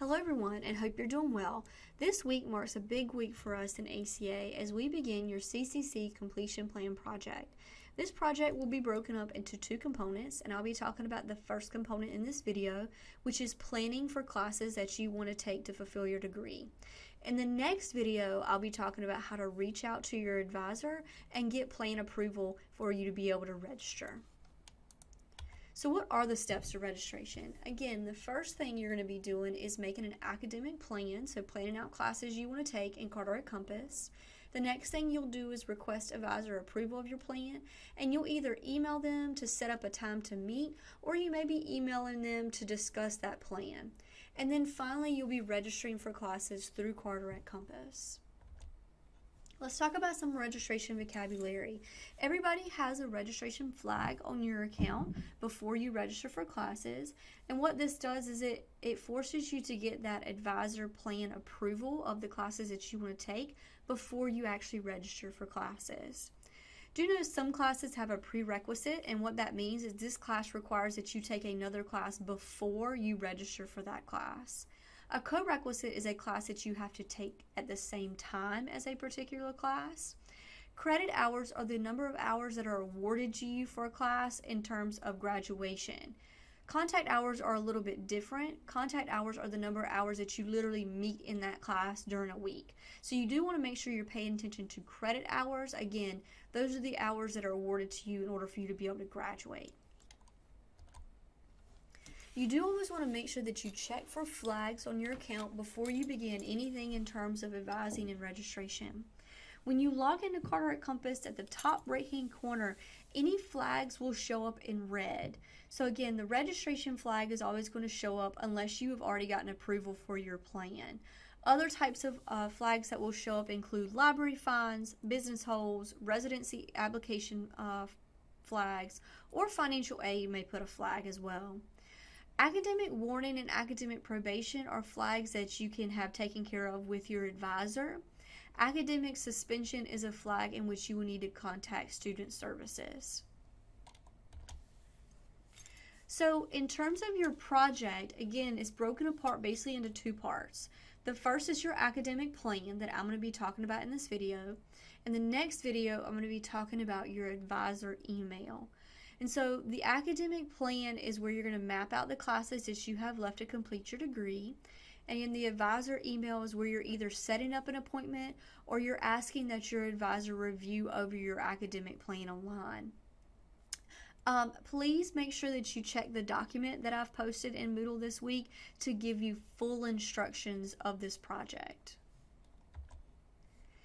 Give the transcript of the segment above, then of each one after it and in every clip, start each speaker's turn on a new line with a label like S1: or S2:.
S1: Hello everyone, and hope you're doing well. This week marks a big week for us in ACA as we begin your CCC Completion Plan project. This project will be broken up into two components, and I'll be talking about the first component in this video, which is planning for classes that you want to take to fulfill your degree. In the next video, I'll be talking about how to reach out to your advisor and get plan approval for you to be able to register. So what are the steps to registration? Again, the first thing you're going to be doing is making an academic plan, so planning out classes you want to take in Carteret Compass. The next thing you'll do is request advisor approval of your plan, and you'll either email them to set up a time to meet, or you may be emailing them to discuss that plan. And then finally, you'll be registering for classes through Carteret Compass. Let's talk about some registration vocabulary. Everybody has a registration flag on your account before you register for classes, and what this does is it forces you to get that advisor plan approval of the classes that you want to take before you actually register for classes. Do know some classes have a prerequisite, and what that means is this class requires that you take another class before you register for that class. A co-requisite is a class that you have to take at the same time as a particular class. Credit hours are the number of hours that are awarded to you for a class in terms of graduation. Contact hours are a little bit different. Contact hours are the number of hours that you literally meet in that class during a week. So you do want to make sure you're paying attention to credit hours. Again, those are the hours that are awarded to you in order for you to be able to graduate. You do always want to make sure that you check for flags on your account before you begin anything in terms of advising and registration. When you log into Carteret Compass, at the top right-hand corner, any flags will show up in red. So again, the registration flag is always going to show up unless you have already gotten approval for your plan. Other types of flags that will show up include library fines, business holds, residency application flags, or financial aid may put a flag as well. Academic warning and academic probation are flags that you can have taken care of with your advisor. Academic suspension is a flag in which you will need to contact student services. So in terms of your project, again, it's broken apart basically into two parts. The first is your academic plan that I'm going to be talking about in this video. In the next video, I'm going to be talking about your advisor email. And so the academic plan is where you're going to map out the classes that you have left to complete your degree. And in the advisor email is where you're either setting up an appointment or you're asking that your advisor review over your academic plan online. Please make sure that you check the document that I've posted in Moodle this week to give you full instructions of this project.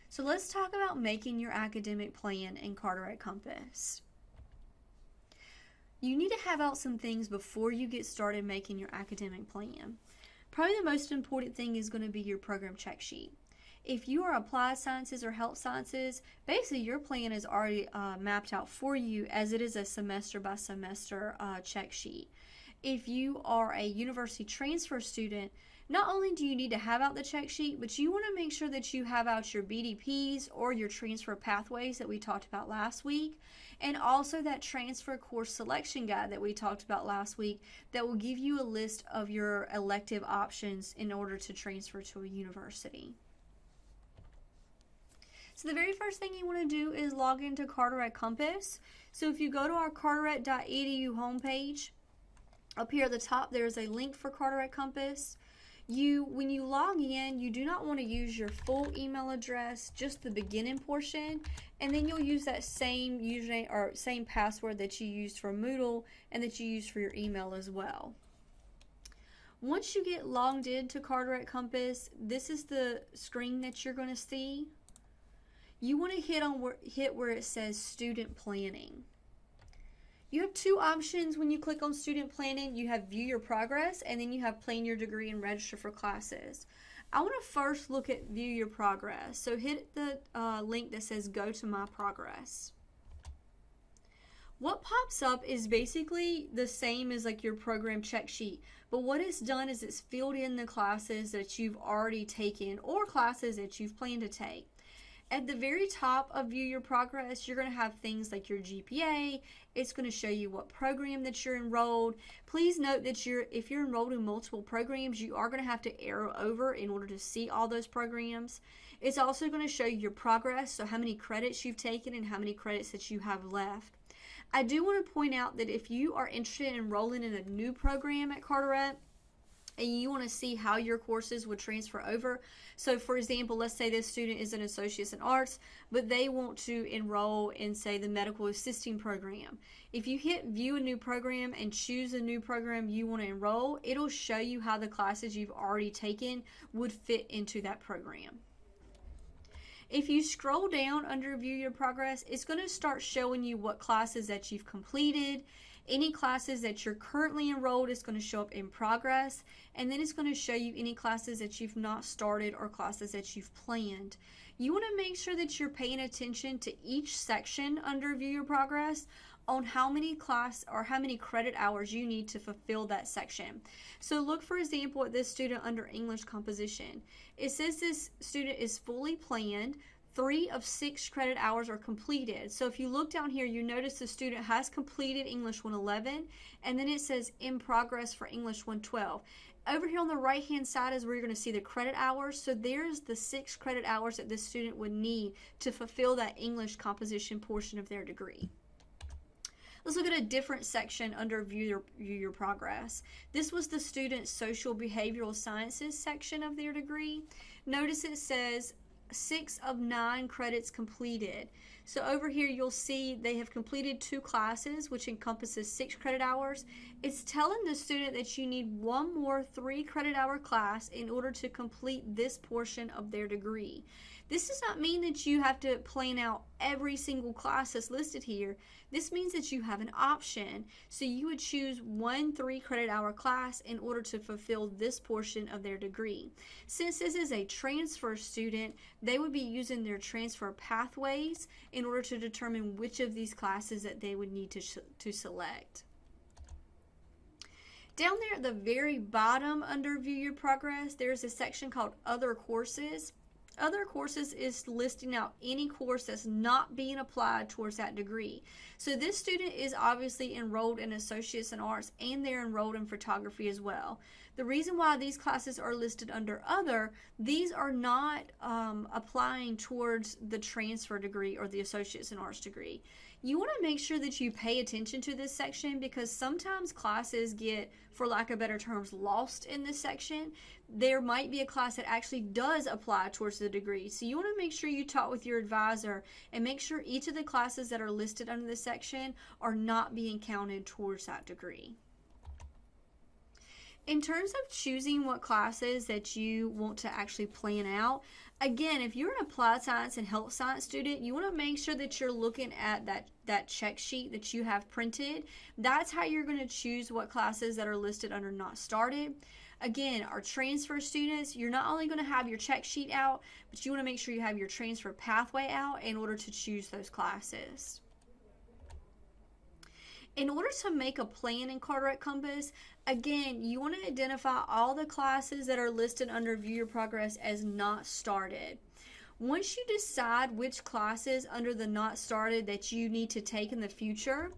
S1: So let's talk about making your academic plan in Carteret Compass. You need to have out some things before you get started making your academic plan. Probably the most important thing is going to be your program check sheet. If you are applied sciences or health sciences, basically your plan is already mapped out for you as it is a semester by semester check sheet. If you are a university transfer student, not only do you need to have out the check sheet, but you want to make sure that you have out your BDPs or your transfer pathways that we talked about last week, and also that transfer course selection guide that we talked about last week that will give you a list of your elective options in order to transfer to a university. So the very first thing you want to do is log into Carteret Compass. So if you go to our carteret.edu homepage, up here at the top there is a link for Carteret Compass. When you log in, you do not want to use your full email address, just the beginning portion, and then you'll use that same username or same password that you used for Moodle and that you used for your email as well. Once you get logged into Carteret Compass, this is the screen that you're going to see. You want to hit where it says Student Planning. You have two options when you click on student planning. You have view your progress, and then you have plan your degree and register for classes. I want to first look at view your progress. So hit the link that says go to my progress. What pops up is basically the same as like your program check sheet, but what it's done is it's filled in the classes that you've already taken or classes that you've planned to take. At the very top of View Your Progress, you're going to have things like your GPA. It's going to show you what program that you're enrolled. Please note that if you're enrolled in multiple programs, you are going to have to arrow over in order to see all those programs. It's also going to show you your progress, so how many credits you've taken and how many credits that you have left. I do want to point out that if you are interested in enrolling in a new program at Carteret, and you want to see how your courses would transfer over. So for example, let's say this student is an associate's in arts, but they want to enroll in, say, the medical assisting program. If you hit view a new program and choose a new program you want to enroll, it'll show you how the classes you've already taken would fit into that program. If you scroll down under View Your Progress, it's going to start showing you what classes that you've completed. Any classes that you're currently enrolled is going to show up in progress, and then it's going to show you any classes that you've not started or classes that you've planned. You want to make sure that you're paying attention to each section under View Your Progress on how many credit hours you need to fulfill that section. So look, for example, at this student under English composition. It says this student is fully planned. 3 of 6 credit hours are completed. So if you look down here, you notice the student has completed English 111, and then it says in progress for English 112. Over here on the right hand side is where you're going to see the credit hours. So there's the 6 credit hours that this student would need to fulfill that English composition portion of their degree. Let's look at a different section under View Your Progress. This was the student's social behavioral sciences section of their degree. Notice it says 6 of 9 credits completed. So over here you'll see they have completed 2 classes, which encompasses 6 credit hours. It's telling the student that you need one more 3 credit hour class in order to complete this portion of their degree. This does not mean that you have to plan out every single class that's listed here. This means that you have an option. So you would choose one 3 credit hour class in order to fulfill this portion of their degree. Since this is a transfer student, they would be using their transfer pathways in order to determine which of these classes that they would need to select. Down there at the very bottom under View Your Progress, there's a section called Other Courses. Other courses is listing out any course that's not being applied towards that degree. So this student is obviously enrolled in Associates in Arts, and they're enrolled in photography as well. The reason why these classes are listed under Other, these are not applying towards the transfer degree or the Associates in Arts degree. You want to make sure that you pay attention to this section, because sometimes classes get, for lack of better terms, lost in this section. There might be a class that actually does apply towards the degree. So you want to make sure you talk with your advisor and make sure each of the classes that are listed under this section are not being counted towards that degree. In terms of choosing what classes that you want to actually plan out, again, if you're an applied science and health science student, you want to make sure that you're looking at that check sheet that you have printed. That's how you're going to choose what classes that are listed under not started. Again, our transfer students, you're not only going to have your check sheet out, but you want to make sure you have your transfer pathway out in order to choose those classes. In order to make a plan in Carteret Compass, again, you want to identify all the classes that are listed under View Your Progress as not started. Once you decide which classes under the not started that you need to take in the future,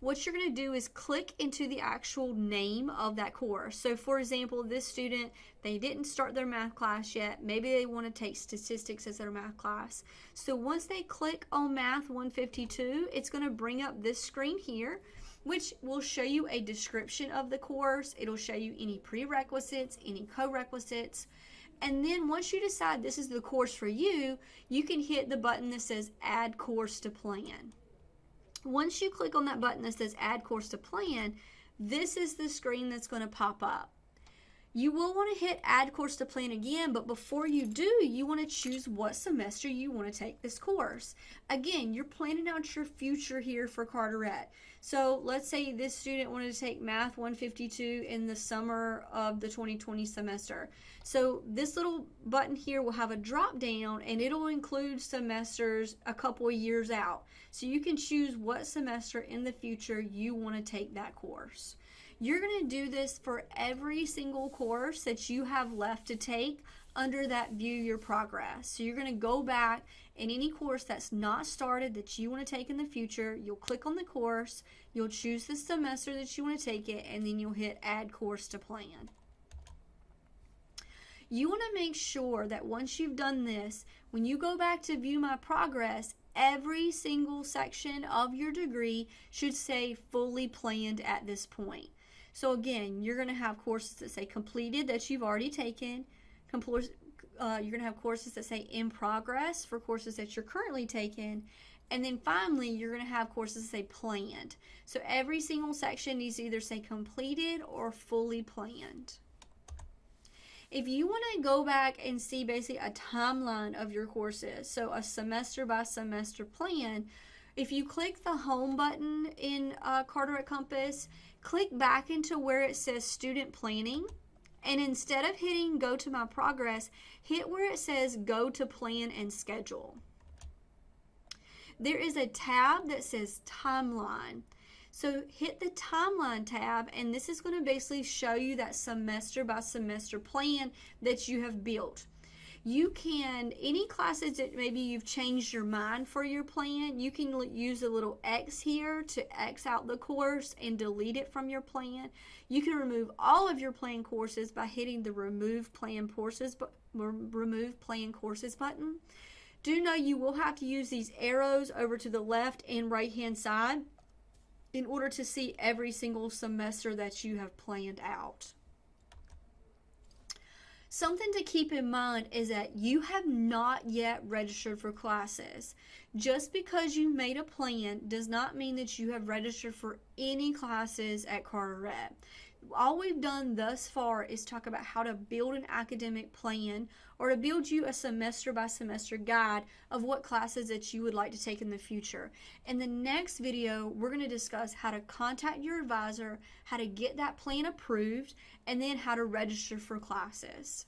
S1: what you're going to do is click into the actual name of that course. So for example, this student, they didn't start their math class yet. Maybe they want to take statistics as their math class. So once they click on Math 152, it's going to bring up this screen here, which will show you a description of the course. It'll show you any prerequisites, any co-requisites. And then once you decide this is the course for you, you can hit the button that says Add Course to Plan. Once you click on that button that says Add Course to Plan, this is the screen that's going to pop up. You will want to hit Add Course to Plan again, but before you do, you want to choose what semester you want to take this course. Again, you're planning out your future here for Carteret. So let's say this student wanted to take Math 152 in the summer of the 2020 semester. So this little button here will have a drop down, and it'll include semesters a couple of years out. So you can choose what semester in the future you want to take that course. You're going to do this for every single course that you have left to take under that view your progress. So you're going to go back in any course that's not started that you want to take in the future. You'll click on the course, you'll choose the semester that you want to take it, and then you'll hit add course to plan. You want to make sure that once you've done this, when you go back to view my progress, every single section of your degree should say fully planned at this point. So again, you're going to have courses that say completed that you've already taken. You're going to have courses that say in progress for courses that you're currently taking. And then finally, you're going to have courses that say planned. So every single section needs to either say completed or fully planned. If you want to go back and see basically a timeline of your courses, so a semester by semester plan, if you click the home button in Carteret Compass, click back into where it says student planning, and instead of hitting go to my progress, hit where it says go to plan and schedule. There is a tab that says timeline. So hit the timeline tab, and this is going to basically show you that semester by semester plan that you have built. You can, any classes that maybe you've changed your mind for your plan, you can use a little X here to X out the course and delete it from your plan. You can remove all of your plan courses by hitting the remove plan courses button. Do know you will have to use these arrows over to the left and right hand side in order to see every single semester that you have planned out. Something to keep in mind is that you have not yet registered for classes. Just because you made a plan does not mean that you have registered for any classes at Carteret. All we've done thus far is talk about how to build an academic plan or to build you a semester by semester guide of what classes that you would like to take in the future. In the next video, we're going to discuss how to contact your advisor, how to get that plan approved, and then how to register for classes.